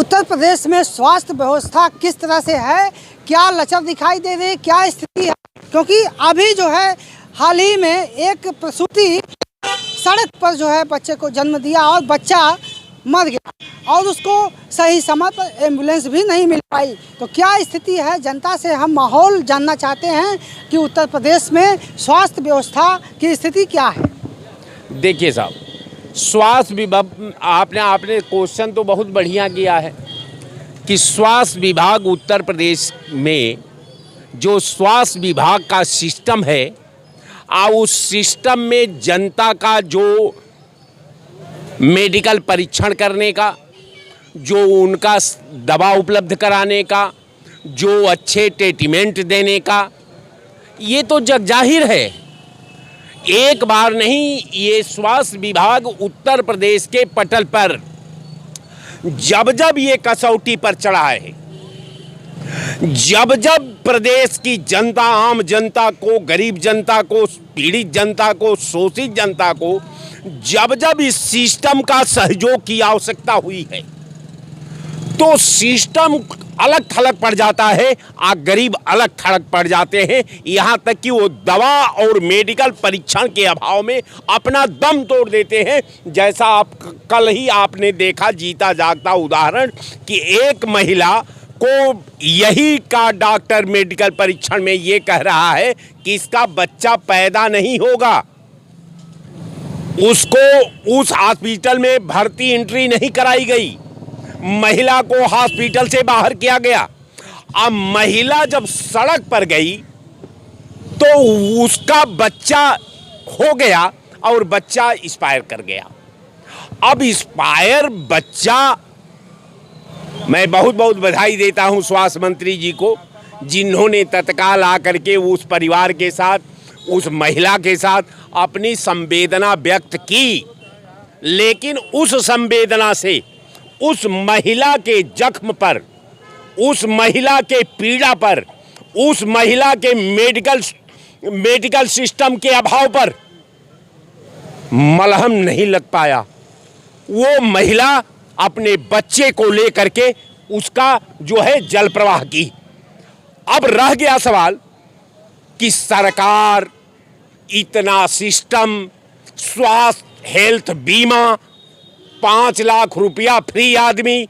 उत्तर प्रदेश में स्वास्थ्य व्यवस्था किस तरह से है, क्या लचर दिखाई दे रही है, क्या स्थिति है? क्योंकि अभी जो है हाल ही में एक प्रसूति सड़क पर जो है बच्चे को जन्म दिया और बच्चा मर गया और उसको सही समय पर एम्बुलेंस भी नहीं मिल पाई। तो क्या स्थिति है, जनता से हम माहौल जानना चाहते हैं कि उत्तर प्रदेश में स्वास्थ्य व्यवस्था की स्थिति क्या है। देखिए साहब, स्वास्थ्य विभाग आपने क्वेश्चन तो बहुत बढ़िया किया है कि स्वास्थ्य विभाग उत्तर प्रदेश में जो स्वास्थ्य विभाग का सिस्टम है उस सिस्टम में जनता का जो मेडिकल परीक्षण करने का, जो उनका दवा उपलब्ध कराने का, जो अच्छे ट्रीटमेंट देने का, ये तो जगजाहिर है। एक बार नहीं, ये स्वास्थ्य विभाग उत्तर प्रदेश के पटल पर जब जब ये कसौटी पर चढ़ा है, जब जब प्रदेश की जनता, आम जनता को, गरीब जनता को, पीड़ित जनता को, शोषित जनता को जब जब इस सिस्टम का सहयोग की आवश्यकता हुई है तो सिस्टम अलग थलग पड़ जाता है, गरीब अलग थलग पड़ जाते हैं। यहाँ तक कि वो दवा और मेडिकल परीक्षण के अभाव में अपना दम तोड़ देते हैं। जैसा आप कल ही आपने देखा जीता जागता उदाहरण कि एक महिला को यही का डॉक्टर मेडिकल परीक्षण में ये कह रहा है कि इसका बच्चा पैदा नहीं होगा। उसको उस हॉस्पिटल में भर्ती एंट्री नहीं कराई गई, महिला को हॉस्पिटल से बाहर किया गया। अब महिला जब सड़क पर गई तो उसका बच्चा हो गया और बच्चा एक्सपायर कर गया। अब एक्सपायर बच्चा, मैं बहुत बहुत बधाई देता हूं स्वास्थ्य मंत्री जी को, जिन्होंने तत्काल आकर के उस परिवार के साथ, उस महिला के साथ अपनी संवेदना व्यक्त की। लेकिन उस संवेदना से उस महिला के जख्म पर, उस महिला के पीड़ा पर, उस महिला के मेडिकल सिस्टम के अभाव पर मलहम नहीं लग पाया। वो महिला अपने बच्चे को लेकर के उसका जो है जल प्रवाह की। अब रह गया सवाल कि सरकार इतना सिस्टम, स्वास्थ्य हेल्थ बीमा, 5 लाख रुपया फ्री आदमी,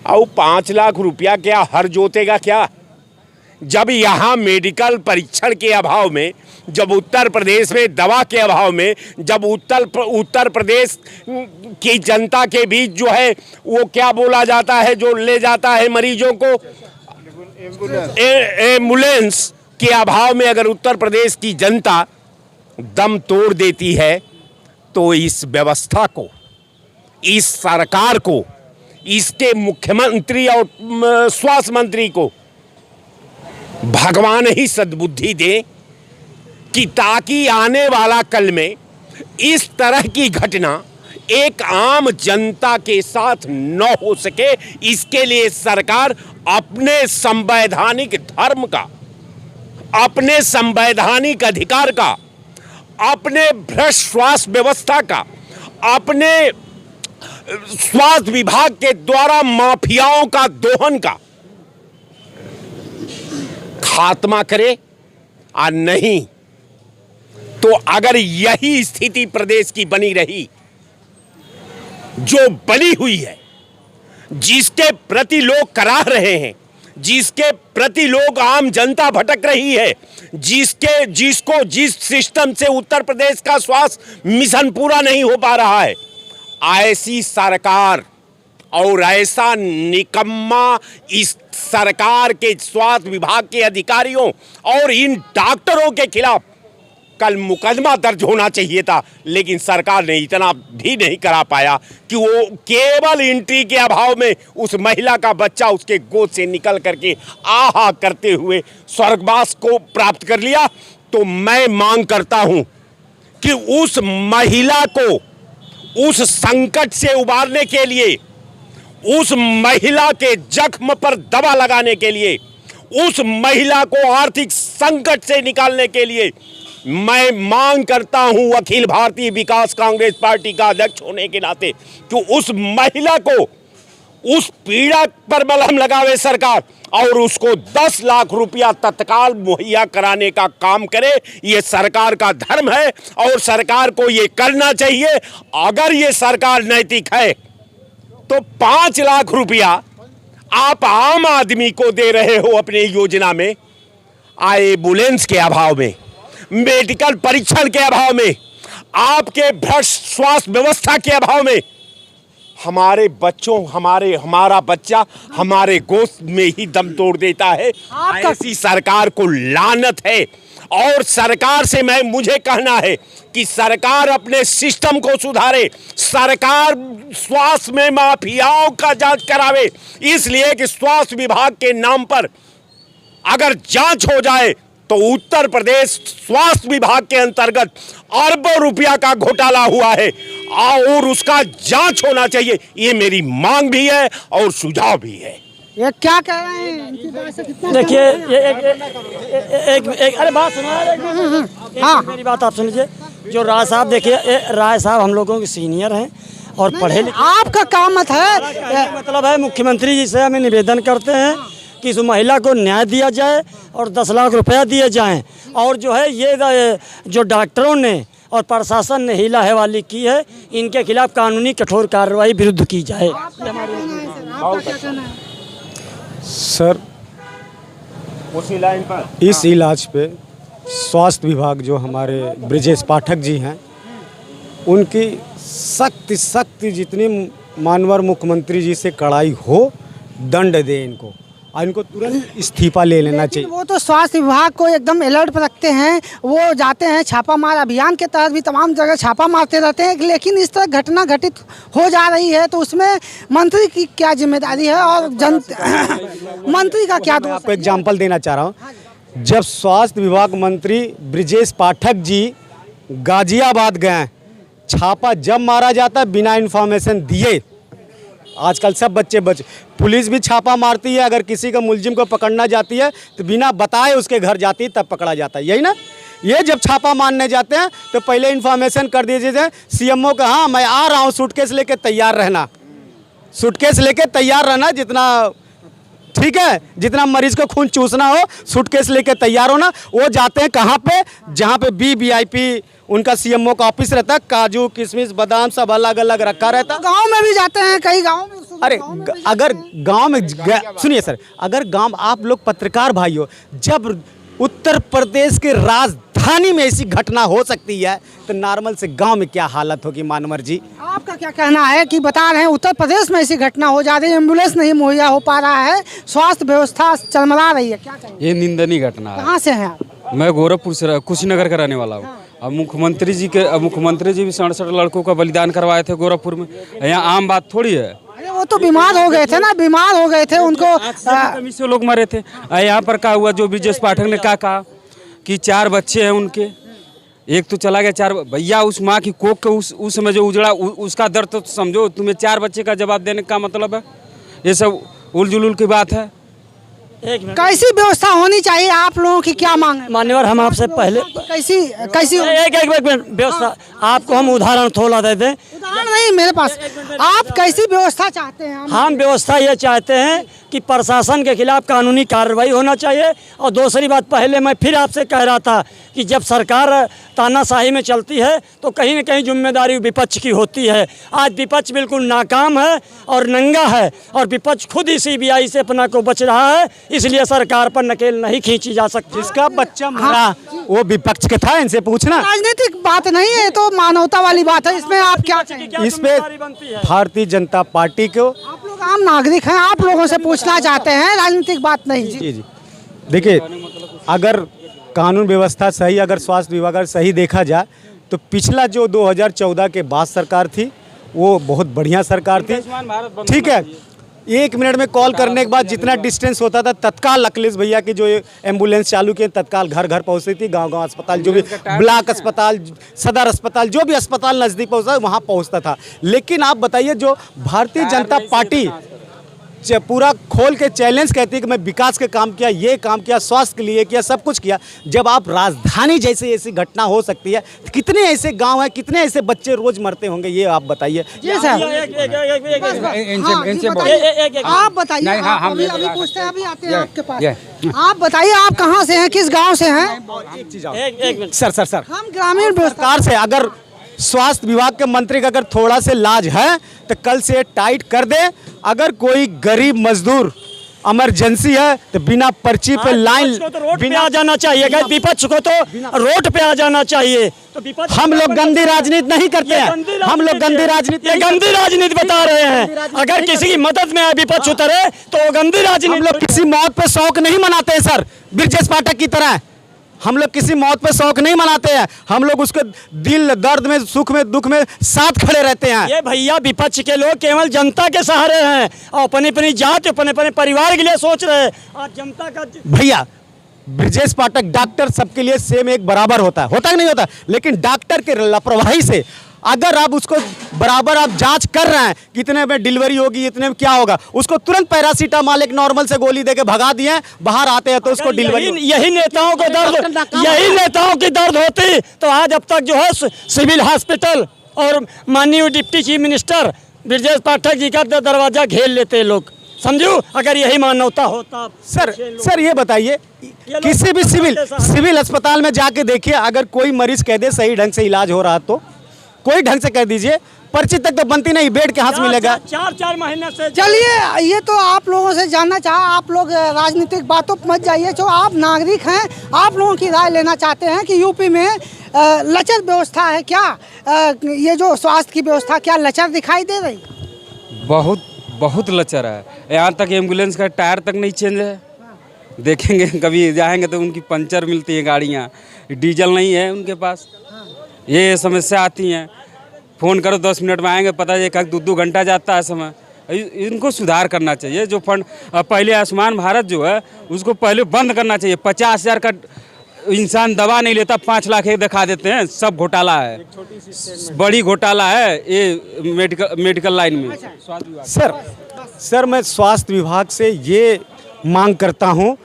और 5 लाख रुपया क्या हर जोतेगा क्या? जब यहाँ मेडिकल परीक्षण के अभाव में, जब उत्तर प्रदेश में दवा के अभाव में, जब उत्तर प्रदेश की जनता के बीच जो है वो क्या बोला जाता है, जो ले जाता है मरीजों को, एम्बुलेंस के अभाव में अगर उत्तर प्रदेश की जनता दम तोड़ देती है तो इस व्यवस्था को, इस सरकार को, इसके मुख्यमंत्री और स्वास्थ्य मंत्री को भगवान ही सद्बुद्धि दे कि ताकि आने वाला कल में इस तरह की घटना एक आम जनता के साथ न हो सके। इसके लिए सरकार अपने संवैधानिक धर्म का, अपने संवैधानिक अधिकार का, अपने भ्रष्ट स्वास्थ्य व्यवस्था का, अपने स्वास्थ्य विभाग के द्वारा माफियाओं का दोहन का खात्मा करे। और नहीं तो अगर यही स्थिति प्रदेश की बनी रही जो बनी हुई है, जिसके प्रति लोग कराह रहे हैं, जिसके प्रति लोग आम जनता भटक रही है, जिस सिस्टम से उत्तर प्रदेश का स्वास्थ्य मिशन पूरा नहीं हो पा रहा है, ऐसी सरकार और ऐसा निकम्मा इस सरकार के स्वास्थ्य विभाग के अधिकारियों और इन डॉक्टरों के खिलाफ कल मुकदमा दर्ज होना चाहिए था। लेकिन सरकार ने इतना भी नहीं करा पाया कि वो केवल एंट्री के अभाव में उस महिला का बच्चा उसके गोद से निकल करके आहा करते हुए स्वर्गवास को प्राप्त कर लिया। तो मैं मांग करता हूं कि उस महिला को उस संकट से उबारने के लिए, उस महिला के जख्म पर दवा लगाने के लिए, उस महिला को आर्थिक संकट से निकालने के लिए मैं मांग करता हूं अखिल भारतीय विकास कांग्रेस पार्टी का अध्यक्ष होने के नाते कि उस महिला को उस पीड़ा पर मलहम लगावे सरकार और उसको 10 लाख रुपया तत्काल मुहैया कराने का काम करे। ये सरकार का धर्म है और सरकार को ये करना चाहिए। अगर ये सरकार नैतिक है तो 5 लाख रुपया आप आम आदमी को दे रहे हो अपने योजना में, एम्बुलेंस के अभाव में, मेडिकल परीक्षण के अभाव में, आपके भ्रष्ट स्वास्थ्य व्यवस्था के अभाव में। हमारे बच्चों हमारा बच्चा हमारे गोश्त में ही दम तोड़ देता है। ऐसी सरकार को लानत है। और सरकार से मुझे कहना है कि सरकार अपने सिस्टम को सुधारे। सरकार स्वास्थ्य में माफियाओं का जांच करावे, इसलिए कि स्वास्थ्य विभाग के नाम पर अगर जांच हो जाए तो उत्तर प्रदेश स्वास्थ्य विभाग के अंतर्गत अरबों रुपया का घोटाला हुआ है और उसका जांच होना चाहिए। ये मेरी मांग भी है और सुझाव भी है। ये क्या कह रहे हैं इनकी बात से कितना देखिए एक अरे बात सुनो। हाँ, मेरी बात आप सुन लीजिए। जो राय साहब, देखिए राय साहब हम लोगों के सीनियर हैं और पढ़े लिखे। आपका काम मत है, मतलब है मुख्यमंत्री जी से हमें निवेदन करते हैं कि इस महिला को न्याय दिया जाए और 10 लाख रुपया दिए जाएं। और जो है ये जो डॉक्टरों ने और प्रशासन ने हीला हेवाली की है, इनके खिलाफ कानूनी कठोर कार्रवाई विरुद्ध की जाए। सर, उसी लाइन पर इस इलाज पे स्वास्थ्य विभाग जो हमारे ब्रिजेश पाठक जी हैं, उनकी सख्त जितनी मानवर मुख्यमंत्री जी से कड़ाई हो, दंड दे इनको और इनको तुरंत इस्तीफा ले लेना चाहिए। वो तो स्वास्थ्य विभाग को एकदम अलर्ट पर रखते हैं। वो जाते हैं छापामार अभियान के तहत भी तमाम जगह छापा मारते रहते हैं, लेकिन इस तरह घटना घटित हो जा रही है तो उसमें मंत्री की क्या जिम्मेदारी है और मंत्री का क्या दोष? आपको एग्जाम्पल देना चाह रहा हूँ। जब स्वास्थ्य विभाग मंत्री ब्रिजेश पाठक जी गाजियाबाद गए, छापा जब मारा जाता बिना इन्फॉर्मेशन दिए, आजकल सब बच्चे पुलिस भी छापा मारती है। अगर किसी का मुलजिम को पकड़ना जाती है तो बिना बताए उसके घर जाती है, तब पकड़ा जाता है, यही ना। ये जब छापा मारने जाते हैं तो पहले इन्फॉर्मेशन कर दीजिए सीएमओ का, हाँ मैं आ रहा हूँ, सूटकेस लेके तैयार रहना, सूटकेस लेके तैयार रहना, जितना ठीक है, जितना मरीज को खून चूसना हो सूटकेस लेके तैयार होना। वो जाते हैं कहाँ पे, जहाँ पे VIP उनका सीएमओ का ऑफिस रहता है, काजू किशमिश बादाम सब अलग अलग रखा रहता है। गांव में भी जाते हैं, कई गांव में। अरे अगर गांव में सुनिए सर, अगर गांव, आप लोग पत्रकार भाई हो, जब उत्तर प्रदेश के राजधानी में ऐसी घटना हो सकती है तो नॉर्मल से गांव में क्या हालत होगी मानवर जी? आपका क्या कहना है कि बता रहे हैं उत्तर प्रदेश में ऐसी घटना हो जा रही है, एम्बुलेंस नहीं मुहैया हो पा रहा है, स्वास्थ्य व्यवस्था चरमरा रही है, क्या कहेंगे? ये निंदनीय घटना है। कहाँ से हैं आप? मैं गोरखपुर से, कुशीनगर का रहने वाला हूँ। अब मुख्यमंत्री जी भी 67 लड़कों का बलिदान करवाए थे गोरखपुर में। यहाँ आम बात थोड़ी है। अरे वो तो बीमार हो गए थे ना, बीमार हो गए थे, उनको कमी से लोग मरे थे। यहाँ पर क्या हुआ, जो ब्रिजेश पाठक ने क्या कहा कि 4 बच्चे हैं उनके, एक तो चला गया, 4 भैया उस माँ की कोख के उस समय जो उजड़ा उसका दर्द तो समझो। तुम्हें 4 बच्चे का जवाब देने का मतलब है, ये सब उलझुल की बात है। कैसी व्यवस्था होनी चाहिए, आप लोगों की क्या मांग है? मान्यवर, हम आपसे पहले कैसी एक मिनट व्यवस्था, आपको हम उदाहरण थोड़ा दे दें। उदाहरण नहीं मेरे पास, आप कैसी व्यवस्था चाहते हैं? हम व्यवस्था ये चाहते हैं कि प्रशासन के खिलाफ कानूनी कार्रवाई होना चाहिए। और दूसरी बात, पहले मैं फिर आपसे कह रहा था कि जब सरकार तानाशाही में चलती है तो कहीं न कहीं जिम्मेदारी विपक्ष की होती है। आज विपक्ष बिल्कुल नाकाम है और नंगा है और विपक्ष खुद ही CBI से अपना को बच रहा है, इसलिए सरकार पर नकेल नहीं खींची जा सकती। जिसका बच्चा मरा वो विपक्ष के था, इनसे पूछना। राजनीतिक बात नहीं है, तो मानवता वाली बात है। इसमें आप क्या चाहेंगे? इसमें भारतीय जनता पार्टी को, आप लोग आम नागरिक हैं, आप लोगों से पूछना चाहते हैं, राजनीतिक बात नहीं। जी देखिए, अगर कानून व्यवस्था सही, अगर स्वास्थ्य विभाग अगर सही देखा जाए तो पिछला जो 2014 के बाद सरकार थी वो बहुत बढ़िया सरकार थी, ठीक है। 1 मिनट में कॉल करने के बाद जितना डिस्टेंस होता था तत्काल अखिलेश भैया की जो एम्बुलेंस चालू किए, तत्काल घर घर पहुंचती थी, गांव गांव अस्पताल, जो भी ब्लॉक अस्पताल, सदर अस्पताल, जो भी अस्पताल नज़दीक पहुंचता वहां पहुंचता था। लेकिन आप बताइए, जो भारतीय जनता पार्टी पूरा खोल के चैलेंज कहती है कि मैं विकास के काम किया, ये काम किया, स्वास्थ्य के लिए किया, सब कुछ किया। जब आप राजधानी जैसी ऐसी घटना हो सकती है, कितने ऐसे गांव हैं, कितने ऐसे बच्चे रोज मरते होंगे, ये आप बताइए। जी सर, आप बताइए, अभी पूछते हैं, अभी आते हैं आपके पास। आप बताइए, आप कहाँ से हैं, किस गाँव से हैं? सर हम ग्रामीण सरकार से अगर स्वास्थ्य विभाग के मंत्री का अगर थोड़ा से लाज है तो कल से टाइट कर दे। अगर कोई गरीब मजदूर इमरजेंसी है तो बिना पर्ची पे लाइन तो रोड पे आ जाना चाहिए। विपक्ष को तो रोड पे आ जाना चाहिए। तो हम लोग गंदी राजनीति नहीं करते हैं, हम लोग गंदी राजनीति बता रहे हैं। अगर किसी की मदद में विपक्ष उतरे तो गंदी राजनीति। हम लोग किसी मौत पे शौक नहीं मनाते हैं सर, ब्रिजेश पाठक की तरह। हम लोग किसी मौत पे शौक नहीं मनाते हैं, हम लोग उसके दिल दर्द में, सुख में, दुख में साथ खड़े रहते हैं। ये भैया विपक्ष के लोग केवल जनता के सहारे हैं और अपनी अपनी जात, अपने परिवार के लिए सोच रहे हैं। और जनता का भैया ब्रिजेश पाठक डॉक्टर सबके लिए सेम एक बराबर होता है कि नहीं होता? लेकिन डॉक्टर के लापरवाही से अगर आप उसको बराबर आप जांच कर रहे हैं कितने में डिलीवरी होगी, इतने में क्या होगा, उसको तुरंत पैरासीटामोल एक नॉर्मल से गोली देके भगा दिए, बाहर आते हैं तो उसको डिलीवरी। यही नेताओं को दर्द, यही नेताओं की दर्द होती तो आज अब तक जो है सिविल हॉस्पिटल और माननीय deputy chief minister Brijesh Pathak ji का दरवाजा घेर लेते लोग। समझो, अगर यही मानवता होता। सर ये बताइए, किसी भी सिविल अस्पताल में जाके देखिए, अगर कोई मरीज कह दे सही ढंग से इलाज हो रहा तो कोई ढंग से कह दीजिए, पर्ची तक तो बनती नहीं, बेड कहाँ से मिलेगा? 4 महीने से। चलिए, ये तो आप लोगों से जानना चाहा, आप लोग राजनीतिक बातों पर मत जाइए। जो आप नागरिक हैं, आप लोगों की राय लेना चाहते हैं कि यूपी में लचर व्यवस्था है क्या? ये जो स्वास्थ्य की व्यवस्था क्या लचर दिखाई दे रही? बहुत लचर है। यहाँ तक एम्बुलेंस का टायर तक नहीं चेंज है। देखेंगे, कभी जाएंगे तो उनकी पंचर मिलती है गाड़ियाँ, डीजल नहीं है उनके पास। ये समस्या आती हैं। फ़ोन करो 10 मिनट में आएंगे, पता है 1-2 घंटा जाता है समय। इनको सुधार करना चाहिए। जो फंड पहले आयुष्मान भारत जो है उसको पहले बंद करना चाहिए। 50,000 का इंसान दवा नहीं लेता, 5 लाख एक दिखा देते हैं। सब घोटाला है, बड़ी घोटाला है ये मेडिकल लाइन में। सर मैं स्वास्थ्य विभाग से ये मांग करता हूँ,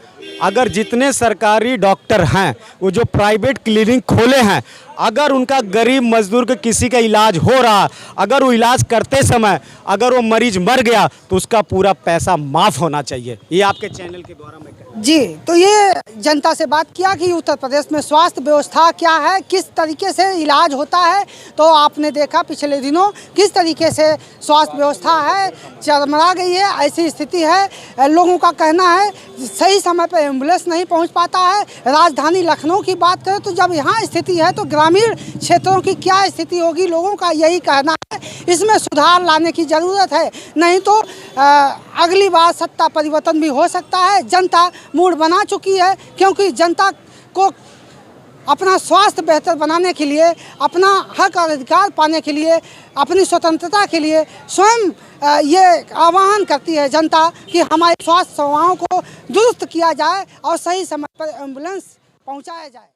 अगर जितने सरकारी डॉक्टर हैं वो जो प्राइवेट क्लिनिक खोले हैं, अगर उनका गरीब मजदूर के किसी का इलाज हो रहा, अगर वो इलाज करते समय अगर वो मरीज मर गया तो उसका पूरा पैसा माफ़ होना चाहिए। ये आपके चैनल के द्वारा मैं जी, तो ये जनता से बात किया कि उत्तर प्रदेश में स्वास्थ्य व्यवस्था क्या है, किस तरीके से इलाज होता है। तो आपने देखा पिछले दिनों किस तरीके से स्वास्थ्य व्यवस्था है, चरमरा गई है, ऐसी स्थिति है। लोगों का कहना है सही समय पर एम्बुलेंस नहीं पहुंच पाता है। राजधानी लखनऊ की बात करें तो जब यहाँ स्थिति है तो ग्रामीण क्षेत्रों की क्या स्थिति होगी, लोगों का यही कहना है। इसमें सुधार लाने की ज़रूरत है, नहीं तो अगली बार सत्ता परिवर्तन भी हो सकता है। जनता मूड बना चुकी है, क्योंकि जनता को अपना स्वास्थ्य बेहतर बनाने के लिए, अपना हक और अधिकार पाने के लिए, अपनी स्वतंत्रता के लिए स्वयं ये आह्वान करती है जनता कि हमारी स्वास्थ्य सेवाओं को दुरुस्त किया जाए और सही समय पर एम्बुलेंस पहुंचाया जाए।